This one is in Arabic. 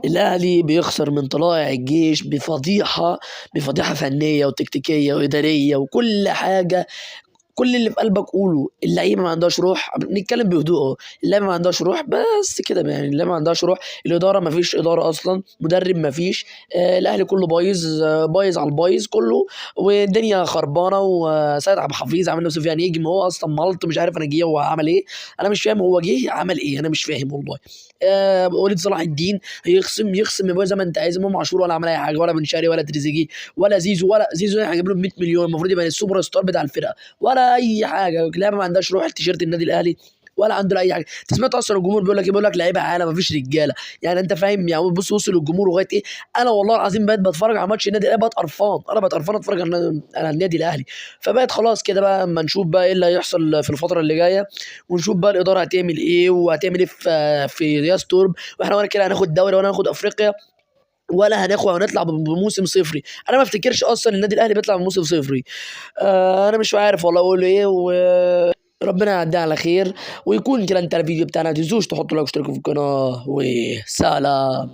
الاهلي بيخسر من طلائع الجيش بفضيحه فنيه وتكتيكيه واداريه وكل حاجه. كل اللي في قلبك قوله. اللعيبه ما عندهاش روح، نتكلم بهدوء اهو. اللعيبه ما عندهاش روح بس كده، يعني اللعيبه ما عندهاش روح. الاداره ما فيش اداره اصلا، مدرب ما فيش. الاهلي كله بايظ، بايظ على البايظ كله. والدنيا خربانه. وسيد عبد الحفيظ عامل نفسه فيها نجم، هو اصلا ملط، مش عارف انا جه هو عمل ايه. انا مش فاهم هو جه عمل ايه، انا مش فاهم والله. وليد صلاح الدين يخصم يا بابا زي ما انت عايز. امام عاشور ولا عمل اي حاجه، ولا بن شرقي ولا تريزيجيه ولا زيزو. ولا زيزو احنا هنجيب له 100 مليون، المفروض يبقى السوبر ستار بتاع الفرقه. ولا اي حاجه. لعبه ما عندهاش روح التيشيرت النادي الاهلي، ولا عنده اي حاجه. انت سمعت اصلا الجمهور بيقول لك ايه؟ بيقول لك لعيبه عالة ما فيش رجاله. يعني انت فاهم؟ يعني بص وصل الجمهور لغايه ايه. انا والله العظيم بقيت بتفرج على ماتش النادي الاهلي بقيت قرفان. انا بقيت قرفان اتفرج على النادي الاهلي. فبقيت خلاص كده بقى، اما نشوف بقى ايه اللي هيحصل في الفتره اللي جايه. ونشوف بقى الاداره هتعمل ايه وهتعمل ايه في رياض تورب. واحنا ولا كده هناخد دوري ولا هناخد افريقيا، ولا هنطلع بموسم صفري. انا ما افتكرش اصلا النادي الاهلي بيطلع بموسم صفري. انا مش عارف والله اقول ايه. وربنا يعديها على خير. ويكون كده انت الفيديو بتاعنا، ما تنسوش تحطوا لايك واشتركوا في القناه. وسلام.